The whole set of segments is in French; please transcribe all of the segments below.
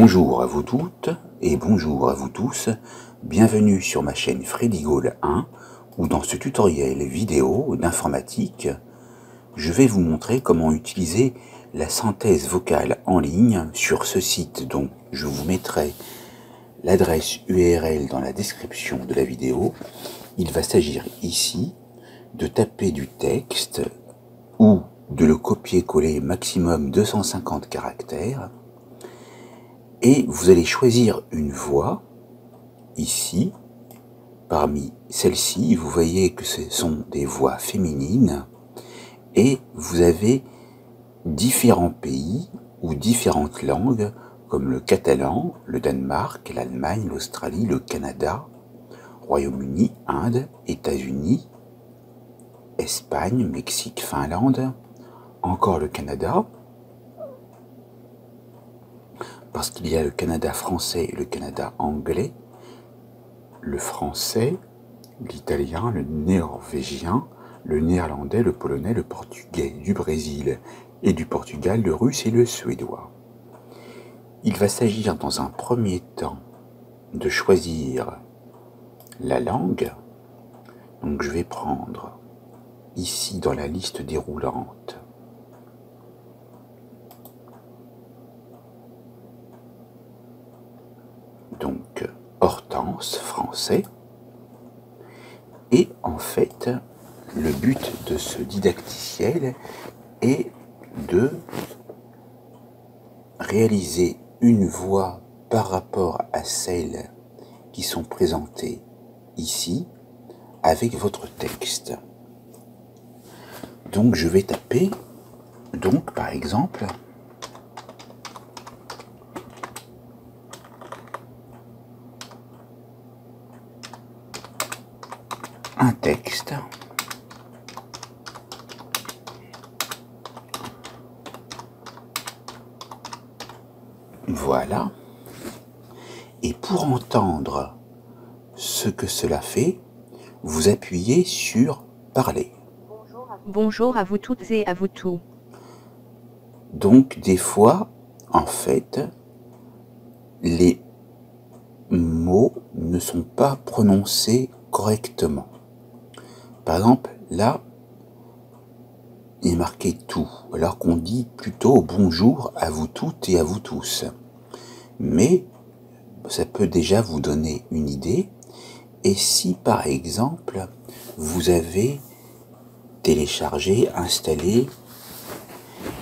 Bonjour à vous toutes et bonjour à vous tous, bienvenue sur ma chaîne Freddy Gall 1 où dans ce tutoriel vidéo d'informatique, je vais vous montrer comment utiliser la synthèse vocale en ligne sur ce site dont je vous mettrai l'adresse URL dans la description de la vidéo. Il va s'agir ici de taper du texte ou de le copier-coller maximum 250 caractères. Et vous allez choisir une voix, ici, parmi celles-ci, vous voyez que ce sont des voix féminines, et vous avez différents pays ou différentes langues, comme le catalan, le Danemark, l'Allemagne, l'Australie, le Canada, Royaume-Uni, Inde, États-Unis, Espagne, Mexique, Finlande, encore le Canada, parce qu'il y a le Canada français et le Canada anglais, le français, l'italien, le norvégien, le néerlandais, le polonais, le portugais, du Brésil et du Portugal, le russe et le suédois. Il va s'agir dans un premier temps de choisir la langue. Donc je vais prendre ici dans la liste déroulante donc Hortense, français. Et en fait, le but de ce didacticiel est de réaliser une voix par rapport à celles qui sont présentées ici avec votre texte. Donc je vais taper, donc par exemple, un texte. Voilà. Et pour entendre ce que cela fait, vous appuyez sur Parler. Bonjour à vous toutes et à vous tous. Donc des fois, en fait, les mots ne sont pas prononcés correctement. Par exemple, là, il est marqué tout, alors qu'on dit plutôt bonjour à vous toutes et à vous tous. Mais ça peut déjà vous donner une idée. Et si par exemple, vous avez téléchargé, installé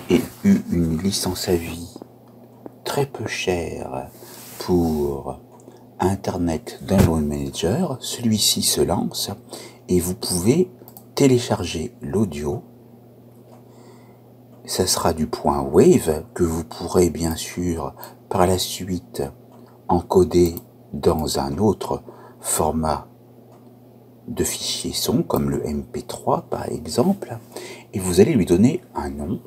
et eu une licence à vie très peu chère pour Internet Download Manager, celui-ci se lance et vous pouvez télécharger l'audio. Ça sera du point Wave que vous pourrez bien sûr par la suite encoder dans un autre format de fichier son comme le MP3 par exemple, et vous allez lui donner un nom.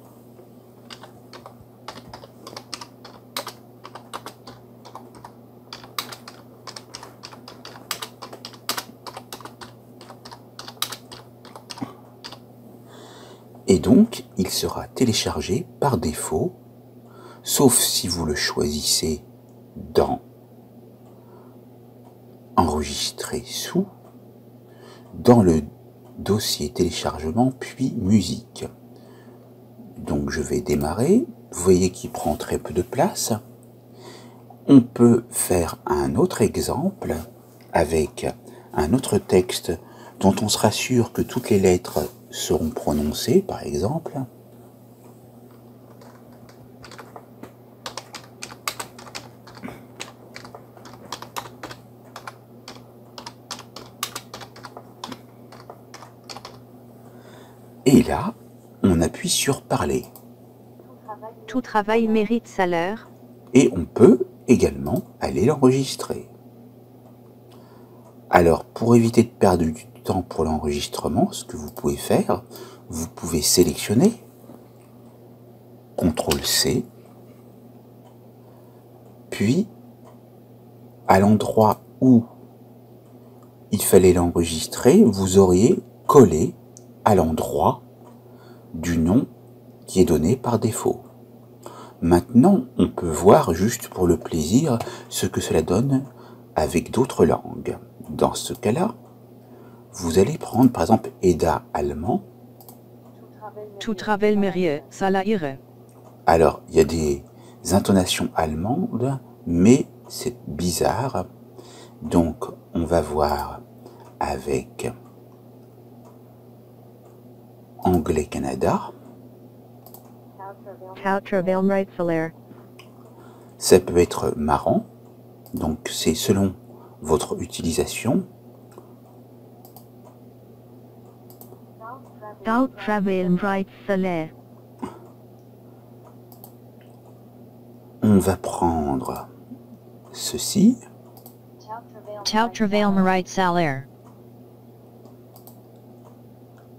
Et donc, il sera téléchargé par défaut, sauf si vous le choisissez dans Enregistrer sous, dans le dossier téléchargement puis musique. Donc je vais démarrer, vous voyez qu'il prend très peu de place. On peut faire un autre exemple avec un autre texte dont on sera sûr que toutes les lettres seront prononcées, par exemple. Et là, on appuie sur Parler. Tout travail mérite salaire. Et on peut également aller l'enregistrer. Alors, pour éviter de perdre du temps pour l'enregistrement, ce que vous pouvez faire, vous pouvez sélectionner, CTRL-C, puis à l'endroit où il fallait l'enregistrer, vous auriez collé à l'endroit du nom qui est donné par défaut. Maintenant, on peut voir juste pour le plaisir ce que cela donne avec d'autres langues. Dans ce cas-là, vous allez prendre par exemple EDA allemand. Tu travailles Marie Salaire. Alors, il y a des intonations allemandes, mais c'est bizarre. Donc, on va voir avec Anglais Canada. Ça peut être marrant, donc c'est selon votre utilisation. On va prendre ceci.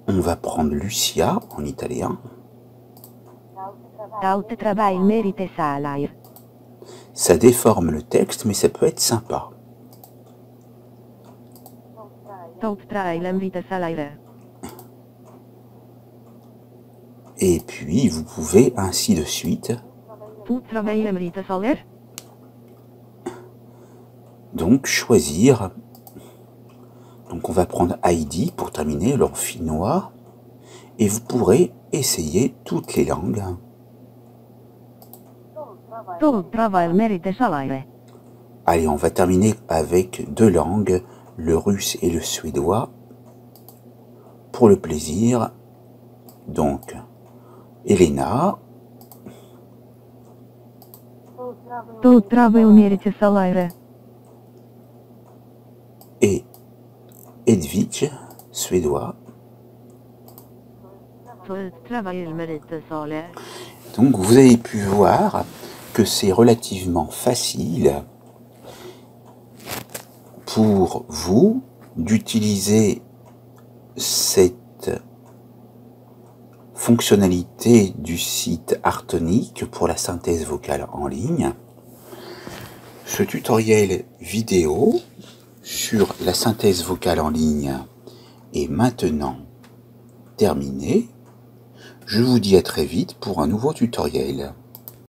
On va prendre Lucia en italien. Ça déforme le texte, mais ça peut être sympa. Et puis, vous pouvez ainsi de suite. Donc, choisir. Donc, on va prendre Heidi pour terminer, en finnois. Et vous pourrez essayer toutes les langues. Allez, on va terminer avec 2 langues, le russe et le suédois. Pour le plaisir. Donc, Elena. Et Edwidge, suédois. Donc vous avez pu voir que c'est relativement facile pour vous d'utiliser cette fonctionnalité du site Artonic pour la synthèse vocale en ligne. Ce tutoriel vidéo sur la synthèse vocale en ligne est maintenant terminé. Je vous dis à très vite pour un nouveau tutoriel.